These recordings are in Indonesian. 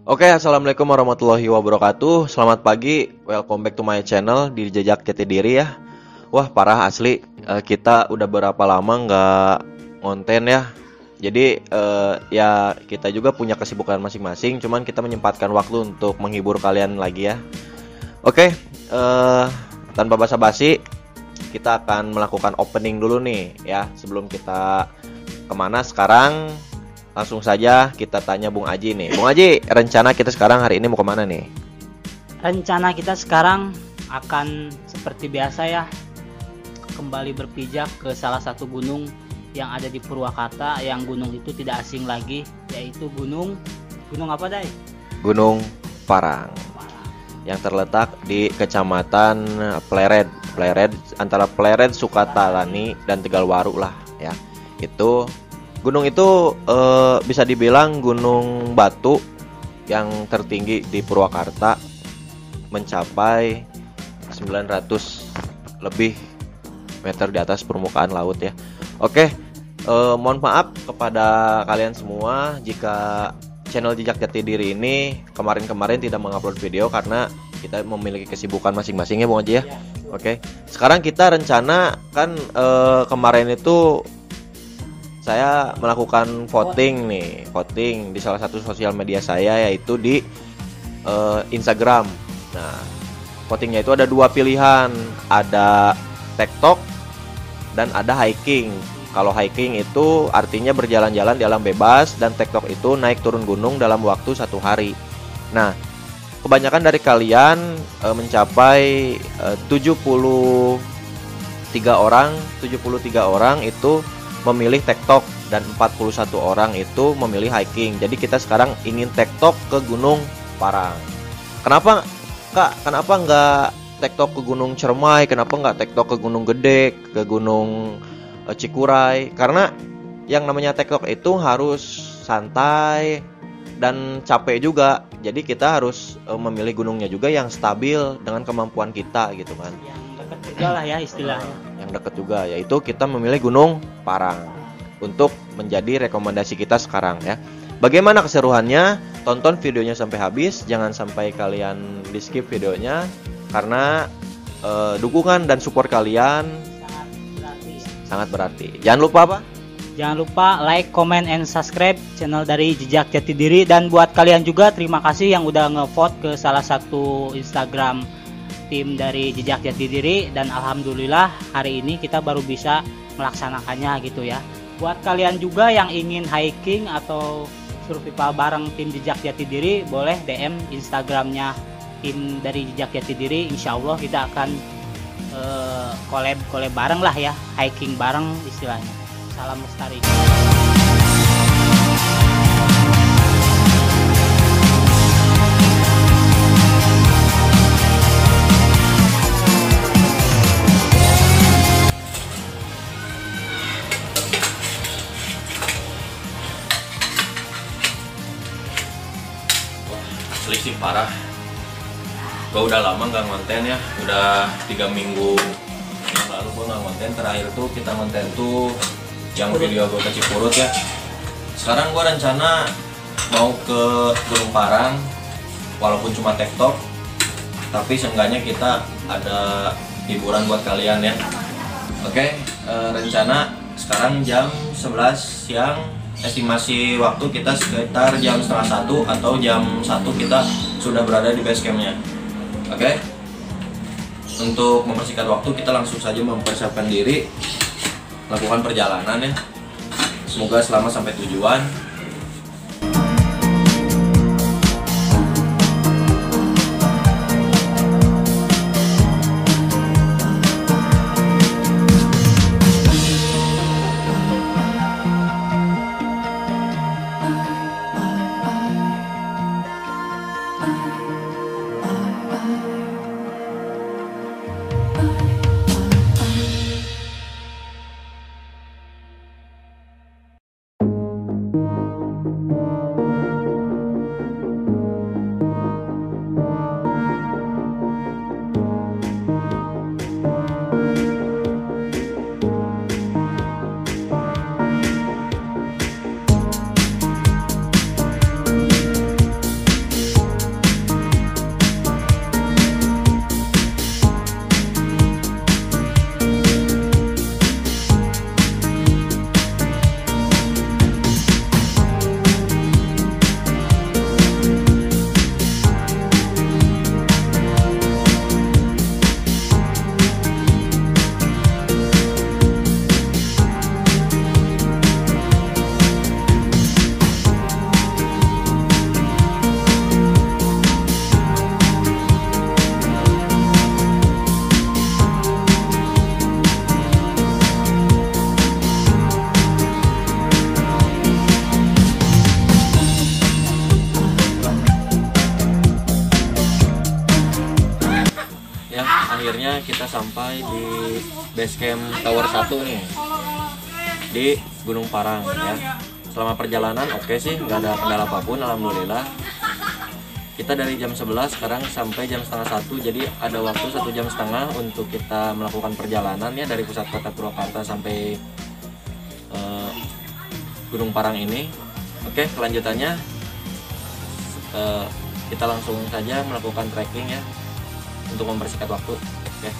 Oke, assalamualaikum warahmatullahi wabarakatuh. Selamat pagi, welcome back to my channel di Jejak Jati Diri ya. Wah parah asli, kita udah berapa lama nggak ngonten ya. Jadi ya kita juga punya kesibukan masing-masing. Cuman kita menyempatkan waktu untuk menghibur kalian lagi ya. Oke, tanpa basa-basi, kita akan melakukan opening dulu nih ya. Sebelum kita kemana sekarang, langsung saja kita tanya Bung Aji nih. Bung Aji, rencana kita sekarang hari ini mau kemana nih? Rencana kita sekarang akan seperti biasa ya, kembali berpijak ke salah satu gunung yang ada di Purwakarta. Yang gunung itu tidak asing lagi, yaitu gunung apa, Day? Gunung Parang, yang terletak di Kecamatan Plered antara Plered, Sukatalani dan Tegalwaru lah ya. Gunung itu bisa dibilang gunung batu yang tertinggi di Purwakarta, mencapai 900 lebih meter di atas permukaan laut ya. Oke, mohon maaf kepada kalian semua jika channel Jejak Jati Diri ini kemarin-kemarin tidak mengupload video karena kita memiliki kesibukan masing-masing ya Bung Aji ya. Oke, sekarang kita rencana kan kemarin itu saya melakukan voting di salah satu sosial media saya, yaitu di Instagram. Nah, votingnya itu ada dua pilihan, ada TikTok dan ada hiking. Kalau hiking itu artinya berjalan-jalan di alam bebas, dan TikTok itu naik turun gunung dalam waktu 1 hari. Nah, kebanyakan dari kalian mencapai 73 orang itu memilih TikTok dan 41 orang itu memilih hiking. Jadi kita sekarang ingin TikTok ke Gunung Parang. Kenapa Kak? Kenapa nggak TikTok ke Gunung Cermai? Kenapa nggak TikTok ke Gunung Gede, ke Gunung Cikuray? Karena yang namanya TikTok itu harus santai dan capek juga. Jadi kita harus memilih gunungnya juga yang stabil dengan kemampuan kita gitu kan. Yang dekat juga lah ya istilahnya. Yang dekat juga, yaitu kita memilih Gunung Parang untuk menjadi rekomendasi kita sekarang ya. Bagaimana keseruannya? Tonton videonya sampai habis, jangan sampai kalian di skip videonya, karena dukungan dan support kalian sangat berarti. Jangan lupa apa? Jangan lupa like, comment, and subscribe channel dari Jejak Jati Diri. Dan buat kalian juga terima kasih yang udah ngevote ke salah satu Instagram tim dari Jejak Jati Diri. Dan alhamdulillah hari ini kita baru bisa melaksanakannya gitu ya. Buat kalian juga yang ingin hiking atau survival bareng tim Jejak Jati Diri, boleh DM Instagramnya tim dari Jejak Jati Diri. Insya Allah kita akan collab bareng lah ya, hiking bareng istilahnya. Salam lestari. Asli sih parah. Gue udah lama nggak ngonten ya, udah 3 minggu yang lalu gue nggak ngonten. Terakhir tuh kita ngonten tuh yang video gue ke Cipurut ya. Sekarang gue rencana mau ke Gunung Parang, walaupun cuma TikTok, tapi seenggaknya kita ada hiburan buat kalian ya. Oke, rencana sekarang jam 11 siang. Estimasi waktu kita sekitar jam 12:30 atau jam 1 kita sudah berada di base campnya. Oke, untuk mempersingkat waktu kita langsung saja mempersiapkan diri, lakukan perjalanan ya. Semoga selamat sampai tujuan. akhirnya kita sampai di base camp Tower 1 nih di Gunung Parang ya. Selama perjalanan oke sih, nggak ada kendala apapun, alhamdulillah. Kita dari jam 11 sekarang sampai jam setengah 1, jadi ada waktu 1,5 jam untuk kita melakukan perjalanan ya dari pusat kota Purwakarta sampai Gunung Parang ini. Oke, kelanjutannya kita langsung saja melakukan trekking ya untuk mempersingkat waktu. Oke.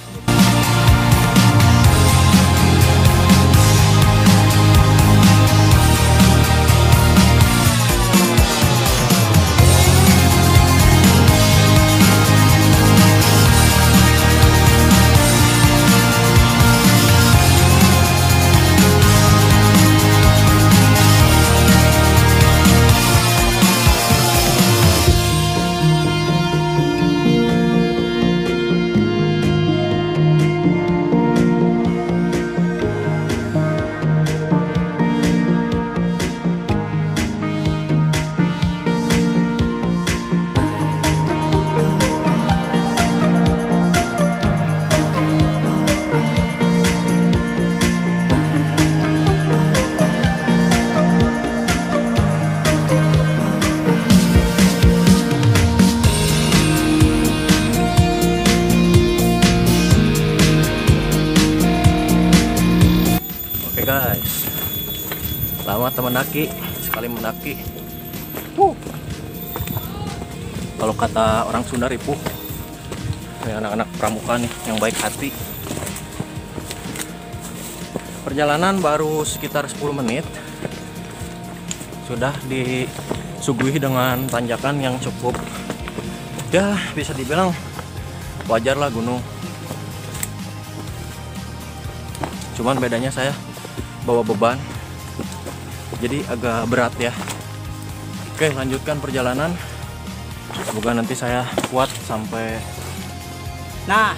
Guys, selamat mendaki, sekali mendaki. Kalau kata orang Sunda ripuh. Ini anak-anak pramuka nih yang baik hati. Perjalanan baru sekitar 10 menit sudah disuguhi dengan tanjakan yang cukup, ya bisa dibilang wajar lah gunung. Cuman bedanya saya bawa beban, jadi agak berat ya. Oke, lanjutkan perjalanan, semoga nanti saya kuat sampai. Nah,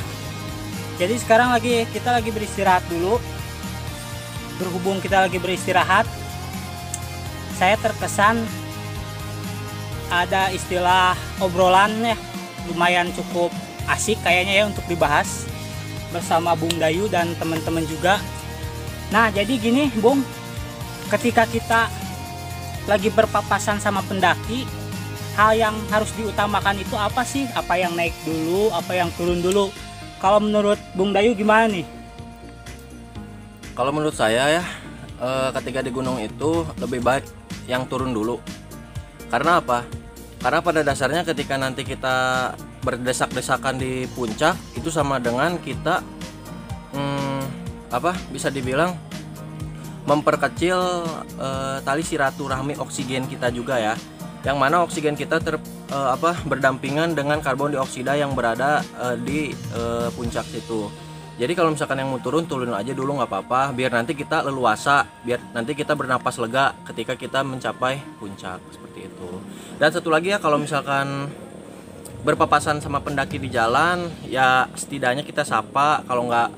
jadi sekarang kita lagi beristirahat dulu. Berhubung kita lagi beristirahat, saya terkesan ada istilah obrolan ya, lumayan cukup asik kayaknya ya untuk dibahas bersama Bung Dayu dan teman-teman juga. Nah, jadi gini Bung, ketika kita lagi berpapasan sama pendaki, hal yang harus diutamakan itu apa sih? Apa yang naik dulu, apa yang turun dulu? Kalau menurut Bung Dayu gimana nih? Kalau menurut saya ya, ketika di gunung itu lebih baik yang turun dulu. Karena apa? Karena pada dasarnya ketika nanti kita berdesak-desakan di puncak, itu sama dengan kita bisa dibilang memperkecil tali silaturahmi oksigen kita juga ya, yang mana oksigen kita berdampingan dengan karbon dioksida yang berada di puncak situ. Jadi kalau misalkan yang mau turun aja dulu nggak apa-apa, biar nanti kita leluasa, biar nanti kita bernapas lega ketika kita mencapai puncak, seperti itu. Dan satu lagi ya, kalau misalkan berpapasan sama pendaki di jalan, ya setidaknya kita sapa, kalau nggak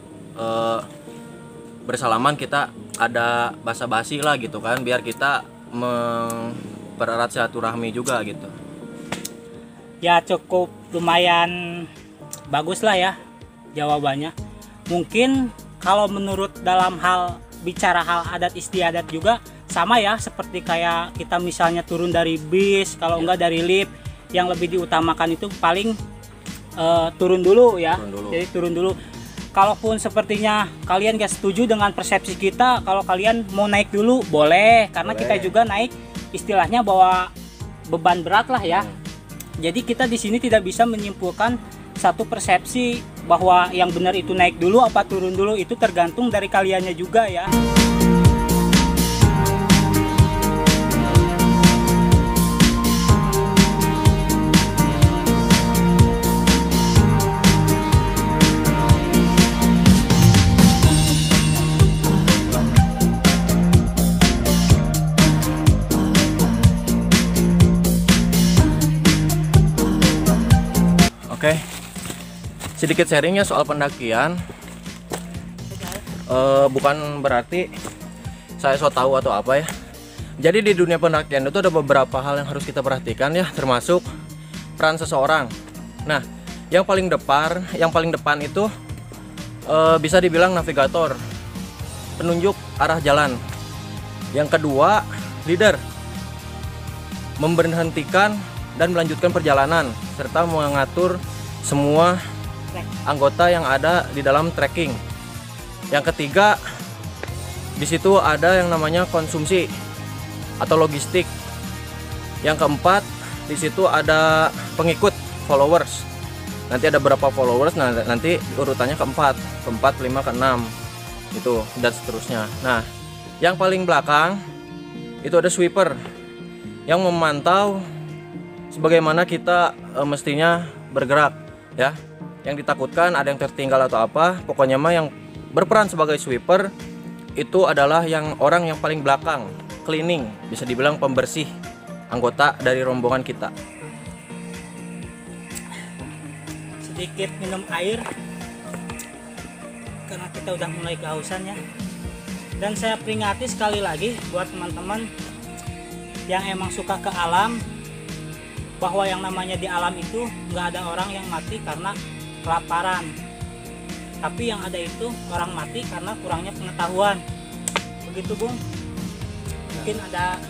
bersalaman kita ada basa-basi lah gitu kan, biar kita mempererat silaturahmi juga gitu. Ya cukup lumayan bagus lah ya jawabannya. Mungkin kalau menurut dalam hal bicara hal adat istiadat juga sama ya, seperti kayak kita misalnya turun dari bis, kalau enggak dari lift, yang lebih diutamakan itu paling turun dulu ya. Jadi turun dulu. Kalaupun sepertinya kalian gak setuju dengan persepsi kita, kalau kalian mau naik dulu boleh, karena kita juga naik istilahnya bawa beban berat lah ya. Jadi kita di sini tidak bisa menyimpulkan satu persepsi bahwa yang benar itu naik dulu apa turun dulu, itu tergantung dari kaliannya juga ya. Oke, sedikit sharingnya soal pendakian. Bukan berarti saya so tahu atau apa ya. Jadi di dunia pendakian itu ada beberapa hal yang harus kita perhatikan ya, termasuk peran seseorang. Nah, yang paling depan itu bisa dibilang navigator, penunjuk arah jalan. Yang kedua, leader, memberhentikan dan melanjutkan perjalanan serta mengatur semua anggota yang ada di dalam trekking. Yang ketiga, di situ ada yang namanya konsumsi atau logistik. Yang keempat, di situ ada pengikut, followers. Nanti ada berapa followers, nah nanti urutannya keempat, kelima, keenam, itu dan seterusnya. Nah, yang paling belakang itu ada sweeper yang memantau sebagaimana kita mestinya bergerak, ya. Yang ditakutkan ada yang tertinggal atau apa, pokoknya mah yang berperan sebagai sweeper itu adalah yang orang yang paling belakang, cleaning, bisa dibilang pembersih anggota dari rombongan kita. Sedikit minum air karena kita udah mulai kehausan ya. Dan saya peringati sekali lagi buat teman-teman yang emang suka ke alam, bahwa yang namanya di alam itu nggak ada orang yang mati karena kelaparan, tapi yang ada itu orang mati karena kurangnya pengetahuan. Begitu Bung, mungkin ada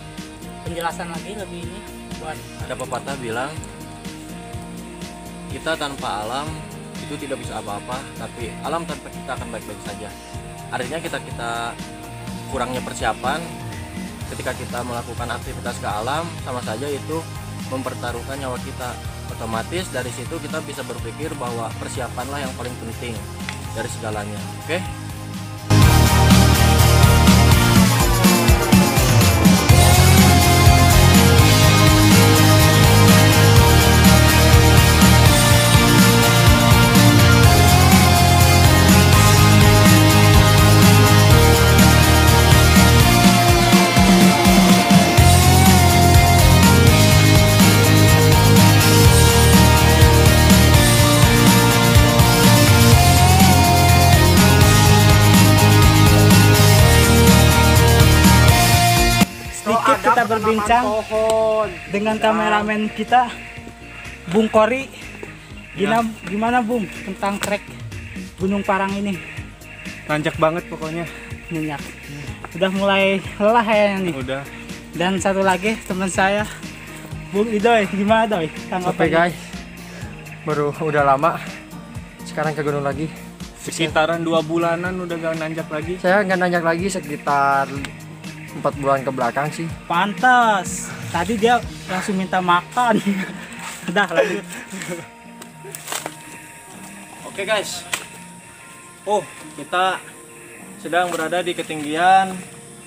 penjelasan lagi lebih ini buat. Ada pepatah bilang, kita tanpa alam itu tidak bisa apa-apa, tapi alam tanpa kita akan baik-baik saja. Artinya kita kurangnya persiapan ketika kita melakukan aktivitas ke alam, sama saja itu mempertaruhkan nyawa kita. Otomatis dari situ kita bisa berpikir bahwa persiapanlah yang paling penting dari segalanya. Oke? Kita berbincang dengan kameramen kita Bung Kori. Gimana Bung tentang trek Gunung Parang ini? Nanjak banget pokoknya. Nyenyak. Udah mulai lelah ya nih. Udah. Dan satu lagi teman saya Bung Idoy, gimana Doy? Oke guys, baru udah lama sekarang ke gunung lagi. Sekitaran 2 bulanan udah gak nanjak lagi. Saya nggak nanjak lagi sekitar 4 bulan ke belakang sih. Pantas. Tadi dia langsung minta makan. Udah lanjut. Oke guys. Kita sedang berada di ketinggian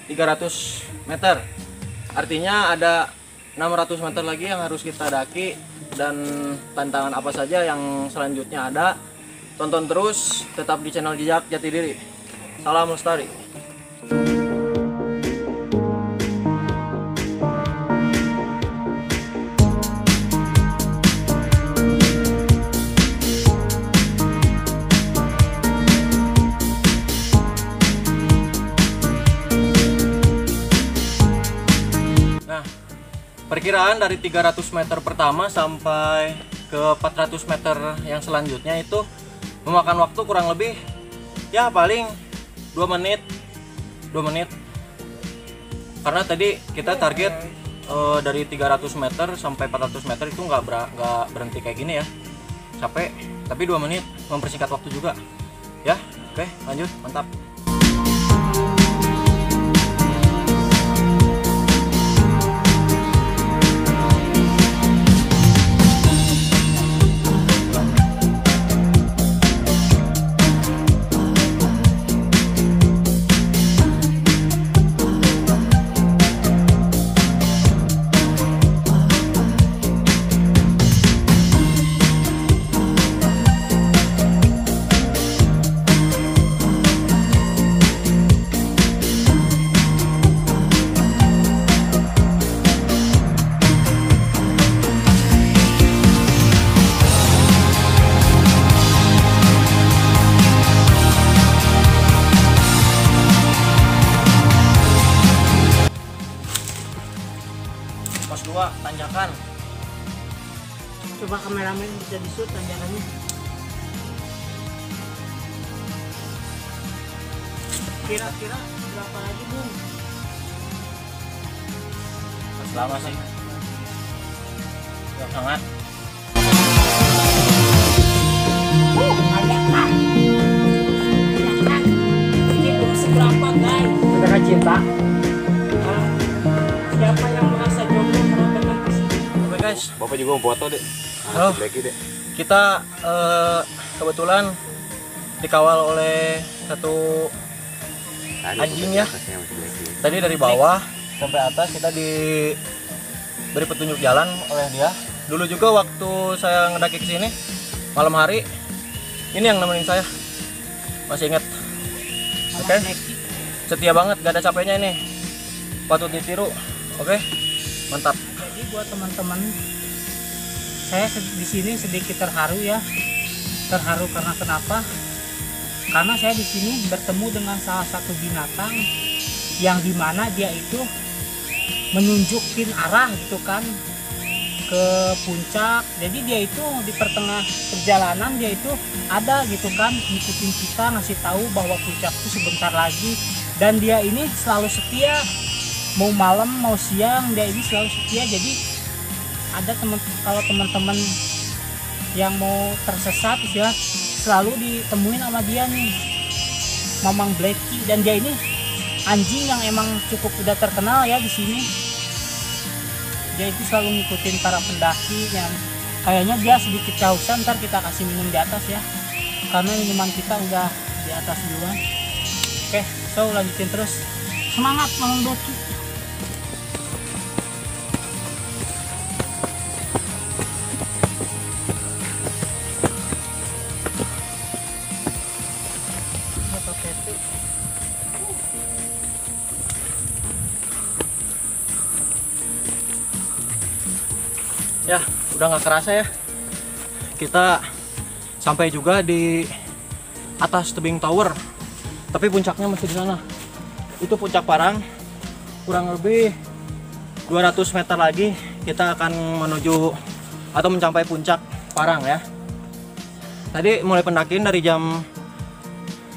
300 meter. Artinya ada 600 meter lagi yang harus kita daki, dan tantangan apa saja yang selanjutnya ada. Tonton terus, tetap di channel Jejak Jati Diri. Salam lestari. Perkiraan dari 300 meter pertama sampai ke 400 meter yang selanjutnya itu memakan waktu kurang lebih ya paling 2 menit. Karena tadi kita target dari 300 meter sampai 400 meter itu nggak berhenti kayak gini ya, capek, tapi 2 menit mempersingkat waktu juga ya. Oke, lanjut, mantap. Pos 2 tanjakan. Coba kameramen bisa di shoot tanjakannya. Kira-kira berapa lagi, Bung? Masih lama sih. Udah hangat. Ini belum seberapa, guys. Saudara cinta. Siapa yang merasa jomblo menonton ke sini? Oke guys, Bapak juga mau foto deh. Halo. Blacky deh. kita kebetulan dikawal oleh satu anjing ya. Tadi dari bawah sampai atas kita diberi petunjuk jalan oleh dia. Dulu juga waktu saya ngedaki ke sini malam hari, ini yang nemenin saya. Masih ingat. Oke. Setia banget, gak ada capeknya ini. Patut ditiru. Oke. Mantap. Jadi buat teman-teman, saya di sini sedikit terharu ya. Terharu karena kenapa? Karena saya di sini bertemu dengan salah satu binatang yang dimana dia itu menunjukin arah gitu kan ke puncak. Jadi dia itu di pertengah perjalanan dia itu ada gitu kan ngikutin kita, ngasih tahu bahwa puncak itu sebentar lagi. Dan dia ini selalu setia, mau malam mau siang dia ini selalu setia. Jadi ada kalau teman-teman yang mau tersesat ya selalu ditemuin sama dia nih, Mamang Blacky. Dan dia ini anjing yang emang cukup udah terkenal ya di sini. Dia itu selalu ngikutin para pendaki yang kayaknya dia sedikit kehausan, ntar kita kasih minum di atas ya, karena minuman kita udah di atas duluan. Oke, so lanjutin terus. Semangat Mamang Blacky. Ya, udah nggak kerasa ya. Kita sampai juga di atas tebing tower. Tapi puncaknya masih di sana. Itu puncak Parang. Kurang lebih 200 meter lagi kita akan menuju atau mencapai puncak Parang ya. Tadi mulai pendakian dari jam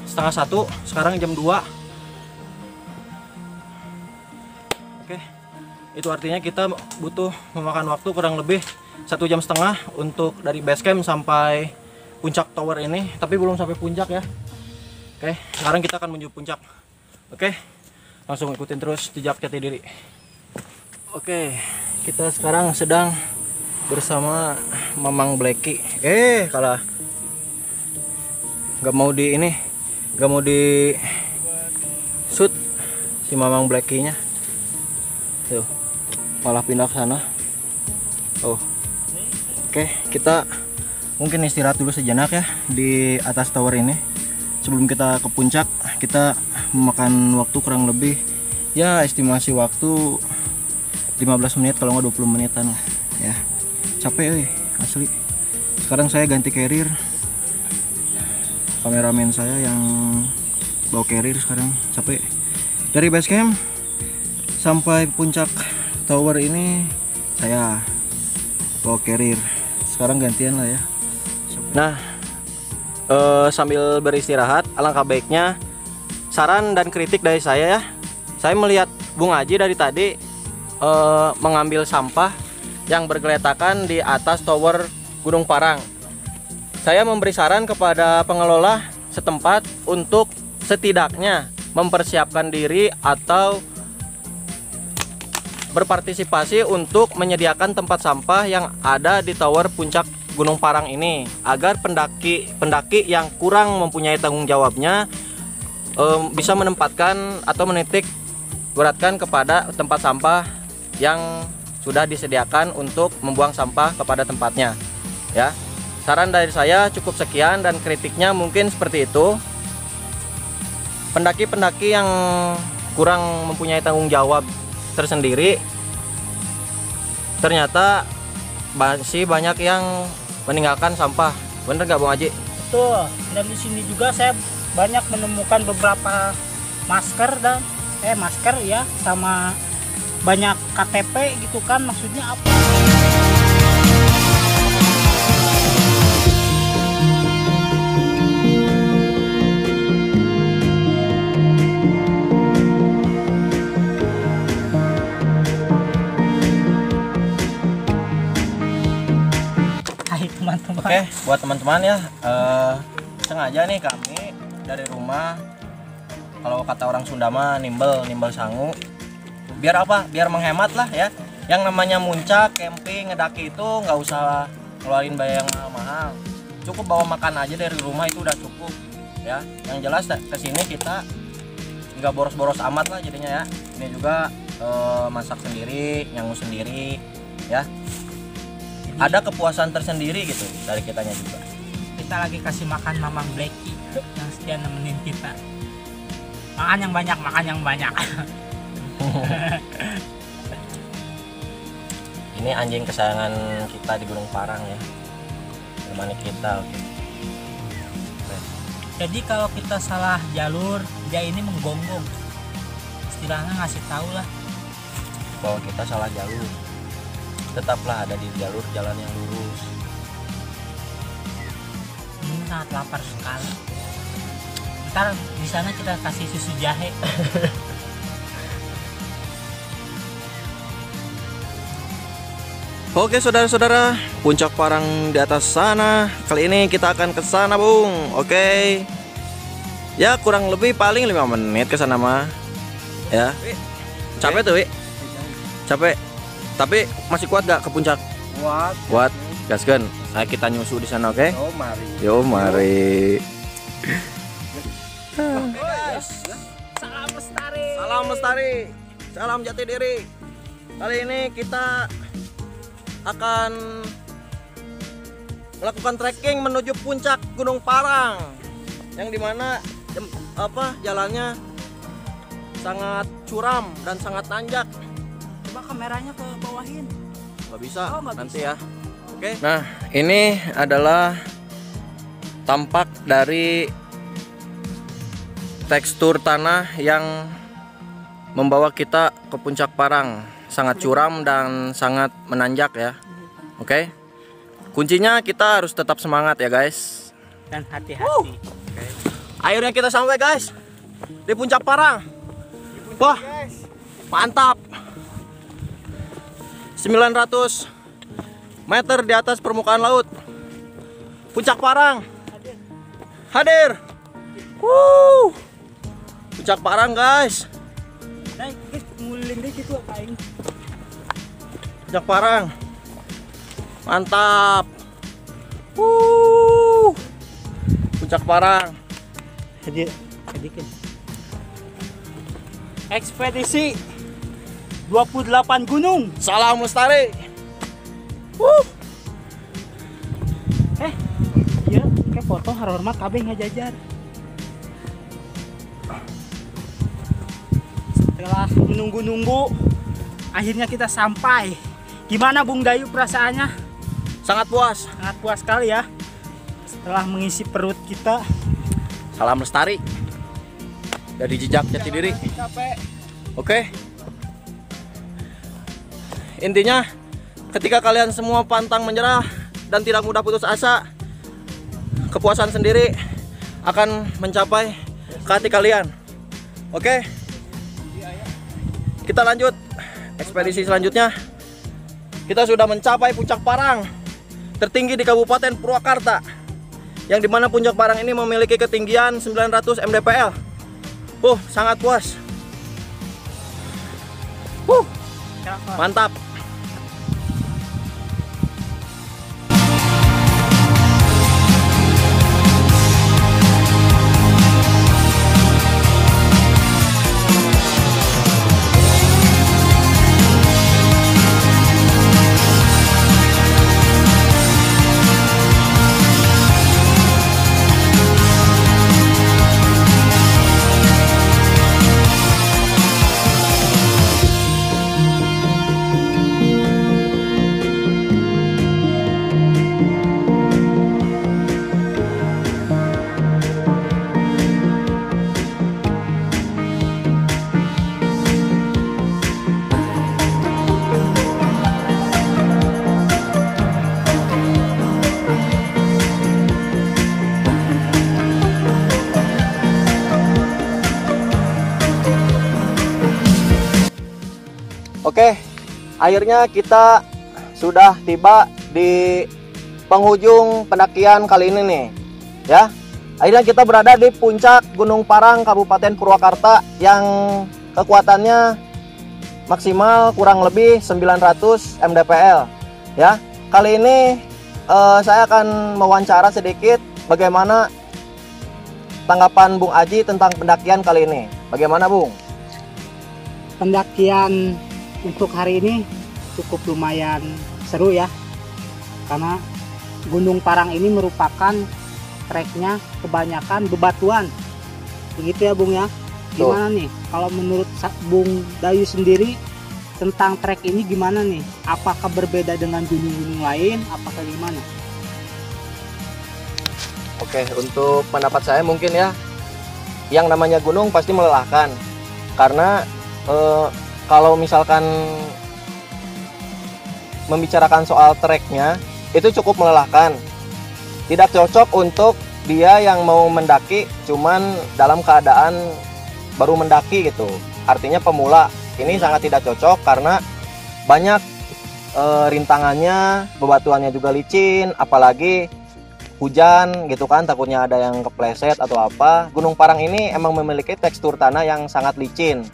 setengah 1, sekarang jam 2. Oke. Itu artinya kita butuh memakan waktu kurang lebih 1,5 jam untuk dari base camp sampai puncak tower ini. Tapi belum sampai puncak ya. Oke, sekarang kita akan menuju puncak. Oke, langsung ikutin terus Jejak Jati Diri. Oke, kita sekarang sedang bersama Mamang Blacky. Kalah. Gak mau di ini, gak mau di shoot si Mamang Blacky-nya. Tuh, malah pindah ke sana. Oke, kita mungkin istirahat dulu sejenak ya di atas tower ini. Sebelum kita ke puncak, kita memakan waktu kurang lebih ya estimasi waktu 15 menit kalau nggak 20 menitan lah ya. Capek asli. Sekarang saya ganti carrier. Kameramen saya yang bawa carrier sekarang capek. Dari base camp sampai puncak tower ini saya bawa carrier. Sekarang gantian lah ya. Nah, sambil beristirahat, alangkah baiknya saran dan kritik dari saya ya. Saya melihat Bung Aji dari tadi mengambil sampah yang bergeletakan di atas tower Gunung Parang. Saya memberi saran kepada pengelola setempat untuk setidaknya mempersiapkan diri atau berpartisipasi untuk menyediakan tempat sampah yang ada di tower puncak Gunung Parang ini, agar pendaki yang kurang mempunyai tanggung jawabnya bisa menempatkan atau menitik beratkan kepada tempat sampah yang sudah disediakan untuk membuang sampah kepada tempatnya ya. Saran dari saya cukup sekian, dan kritiknya mungkin seperti itu. Pendaki-pendaki yang kurang mempunyai tanggung jawab tersendiri ternyata masih banyak yang meninggalkan sampah. Bener nggak Bung Aji? Betul. Dan di sini juga saya banyak menemukan beberapa masker dan masker ya, sama banyak KTP gitu kan. Maksudnya apa? teman-teman. Oke, buat teman-teman ya, sengaja nih kami dari rumah, kalau kata orang Sunda mah nimbel sangu. Biar apa? Biar menghemat lah ya. Yang namanya muncak, camping, ngedaki itu nggak usah ngeluarin biaya yang mahal-mahal. Cukup bawa makan aja dari rumah itu udah cukup ya. Yang jelas kesini kita nggak boros-boros amat lah jadinya ya. Ini juga masak sendiri, nyangu sendiri ya. Ada kepuasan tersendiri gitu dari kitanya juga. Kita lagi kasih makan Mamang Blacky yang setia nemenin kita. Makan yang banyak, makan yang banyak. Ini anjing kesayangan kita di Gunung Parang ya. Temani kita, oke. Jadi kalau kita salah jalur, dia ini menggonggong. Istilahnya ngasih tahu lah. Bahwa kita salah jalur. Tetaplah ada di jalur jalan yang lurus. Ini sangat lapar sekali. Ntar di sana kita kasih susu jahe. Oke saudara-saudara, puncak Parang di atas sana. Kali ini kita akan ke sana, Bung. Oke. Ya kurang lebih paling 5 menit ke sana mah. Ya. Capek tuh, Wi? Capek. Tapi masih kuat gak ke puncak? Kuat. Kuat. Gaskeun. Nah, kita nyusu di sana, oke? Oh, mari. Yo, mari. Guys, salam lestari. Salam lestari. Salam jati diri. Kali ini kita akan melakukan trekking menuju puncak Gunung Parang, yang dimana jalannya sangat curam dan sangat nanjak. Coba kameranya ke bawahin. Nggak bisa, Oh, nggak nanti bisa. ya. Oke. Nah, ini adalah tampak dari tekstur tanah yang membawa kita ke puncak Parang. Sangat curam dan sangat menanjak ya. Oke. Kuncinya kita harus tetap semangat ya guys. Dan hati-hati. Akhirnya kita sampai guys di puncak Parang. Wah, mantap. 900 meter di atas permukaan laut. Puncak Parang hadir. Puncak Parang guys. Nah, nguling deh gitu aing. Puncak Parang. Mantap. Puncak Parang. Sedikit. Ekspedisi 28 gunung. Salam lestari. Iya, kayak foto hormat kabeh ngajajar. Setelah menunggu-nunggu, akhirnya kita sampai. Gimana Bung Dayu perasaannya? Sangat puas. Sangat puas sekali ya. Setelah mengisi perut kita. Salam lestari dari Jejak Jati Diri. Oke. Intinya ketika kalian semua pantang menyerah dan tidak mudah putus asa, kepuasan sendiri akan mencapai ke hati kalian. Oke. Kita lanjut ekspedisi selanjutnya. Kita sudah mencapai puncak Parang tertinggi di Kabupaten Purwakarta, yang dimana puncak Parang ini memiliki ketinggian 900 mdpl. Sangat puas. Mantap. Oke, akhirnya kita sudah tiba di penghujung pendakian kali ini nih, ya. Akhirnya kita berada di puncak Gunung Parang, Kabupaten Purwakarta yang kekuatannya maksimal kurang lebih 900 mdpl, ya. Kali ini saya akan mewawancara sedikit bagaimana tanggapan Bung Aji tentang pendakian kali ini. Bagaimana, Bung? Pendakian untuk hari ini cukup lumayan seru ya, karena Gunung Parang ini merupakan treknya kebanyakan bebatuan, begitu ya Bung ya. Gimana nih kalau menurut Bung Dayu sendiri tentang trek ini gimana nih? Apakah berbeda dengan gunung-gunung lain? Apakah gimana? Oke, untuk pendapat saya mungkin ya, yang namanya gunung pasti melelahkan. Karena kalau misalkan membicarakan soal treknya, itu cukup melelahkan. Tidak cocok untuk dia yang mau mendaki cuman dalam keadaan baru mendaki gitu. Artinya pemula. Ini sangat tidak cocok karena banyak rintangannya, bebatuannya juga licin, apalagi hujan gitu kan, takutnya ada yang kepleset atau apa. Gunung Parang ini emang memiliki tekstur tanah yang sangat licin.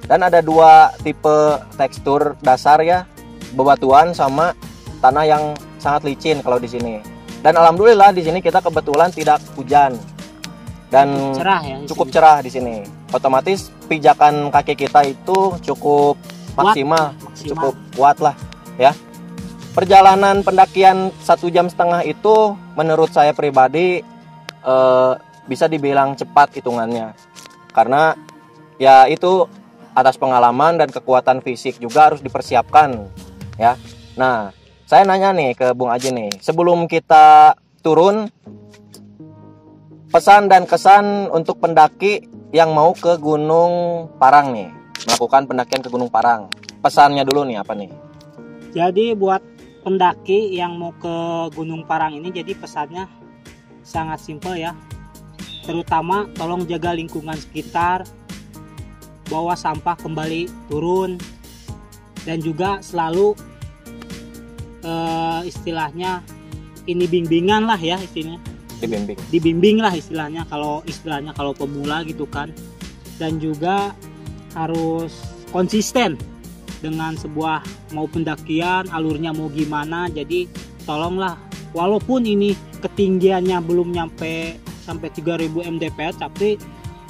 Dan ada dua tipe tekstur dasar ya, bebatuan sama tanah yang sangat licin kalau di sini. Dan alhamdulillah di sini kita kebetulan tidak hujan dan Cerah ya, cukup cerah di sini. Otomatis pijakan kaki kita itu cukup maksimal, cukup kuat lah ya. Perjalanan pendakian 1,5 jam itu menurut saya pribadi bisa dibilang cepat hitungannya, karena ya itu atas pengalaman dan kekuatan fisik juga harus dipersiapkan ya. Nah, saya nanya nih ke Bung Aji nih, sebelum kita turun, pesan dan kesan untuk pendaki yang mau ke Gunung Parang nih, melakukan pendakian ke Gunung Parang. Pesannya dulu nih apa nih? Jadi buat pendaki yang mau ke Gunung Parang ini, jadi pesannya sangat simpel ya. Terutama tolong jaga lingkungan sekitar, bawa sampah kembali turun, dan juga selalu istilahnya ini bimbingan lah ya, istilahnya dibimbing lah istilahnya kalau pemula gitu kan. Dan juga harus konsisten dengan sebuah mau pendakian, alurnya mau gimana. Jadi tolonglah, walaupun ini ketinggiannya belum nyampe sampai 3000 mdpl, tapi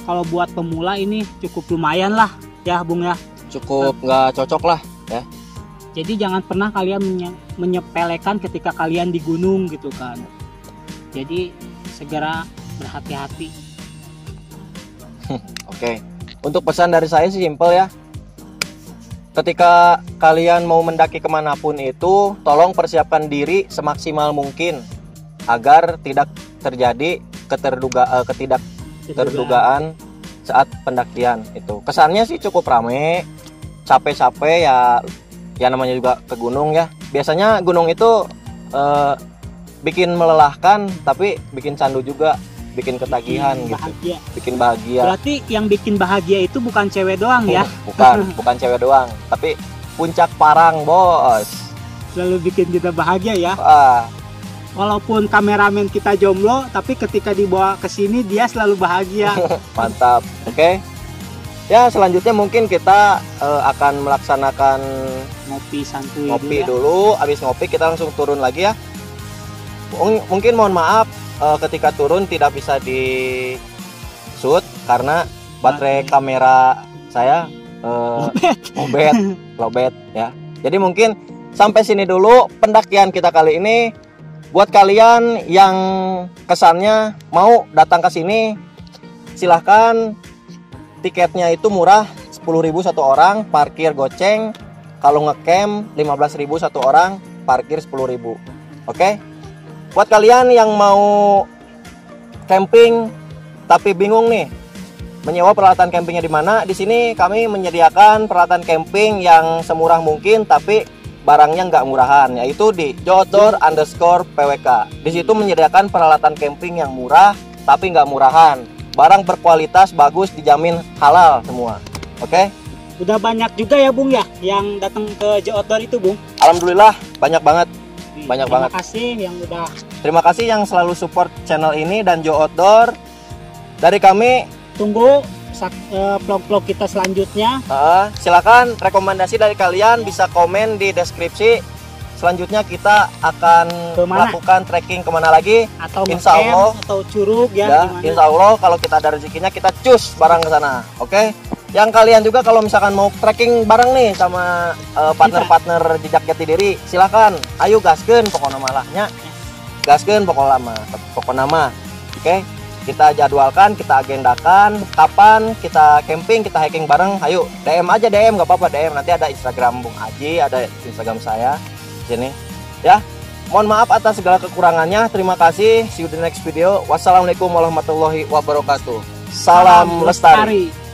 kalau buat pemula ini cukup lumayan lah ya Bung ya. Cukup nggak cocok lah ya. Jadi jangan pernah kalian menyepelekan ketika kalian di gunung gitu kan. Jadi segera berhati-hati. Oke. Untuk pesan dari saya sih simpel ya. Ketika kalian mau mendaki kemanapun itu, tolong persiapkan diri semaksimal mungkin agar tidak terjadi ketidakterdugaan saat pendakian itu. Kesannya sih cukup rame, capek-capek ya namanya juga ke gunung ya. Biasanya gunung itu bikin melelahkan, tapi bikin candu juga, bikin ketagihan gitu, bikin bahagia. Berarti yang bikin bahagia itu bukan cewek doang ya? Bukan cewek doang, tapi puncak Parang bos. Selalu bikin kita bahagia ya. Walaupun kameramen kita jomblo, tapi ketika dibawa ke sini dia selalu bahagia. Mantap. Oke. Ya selanjutnya mungkin kita akan melaksanakan ngopi santuy ngopi dulu dulu. Habis ngopi kita langsung turun lagi ya. Mungkin mohon maaf ketika turun tidak bisa di shoot karena baterai kamera saya lobet ya. Jadi mungkin sampai sini dulu pendakian kita kali ini. Buat kalian yang kesannya mau datang ke sini, silahkan. Tiketnya itu murah, 10.000 satu orang, parkir goceng. Kalau ngecamp 15.000 satu orang, parkir 10.000. Oke? Buat kalian yang mau camping tapi bingung nih menyewa peralatan campingnya di mana, di sini kami menyediakan peralatan camping yang semurah mungkin tapi barangnya nggak murahan, yaitu di @jotor_pwk. Di situ menyediakan peralatan camping yang murah tapi nggak murahan. Barang berkualitas bagus, dijamin halal semua. Oke? Udah banyak juga ya Bung ya yang datang ke Outdoor itu Bung? Alhamdulillah banyak banget. Banyak Terima banget. kasih yang udah Terima kasih yang selalu support channel ini dan Joe Outdoor. Dari kami, tunggu vlog-vlog kita selanjutnya. silakan rekomendasi dari kalian bisa komen di deskripsi. Selanjutnya kita akan Kemana? melakukan trekking kemana lagi? Atau Insya ngecamp, Allah. atau curug ya, Ya, gimana? insya Allah kalau kita ada rezekinya kita cus bareng ke sana. Oke. Yang kalian juga kalau misalkan mau trekking bareng nih sama partner-partner Jejak Jati Diri, silakan. Ayo gaskeun pokoknya malahnya. Gaskeun pokoknya nama. Oke. Kita jadwalkan, kita agendakan kapan kita camping, kita hiking bareng. Ayo, DM aja DM, nggak apa-apa DM. Nanti ada Instagram Bung Aji, ada Instagram saya sini. Ya. Mohon maaf atas segala kekurangannya. Terima kasih. See you di next video. Wassalamualaikum warahmatullahi wabarakatuh. Salam lestari.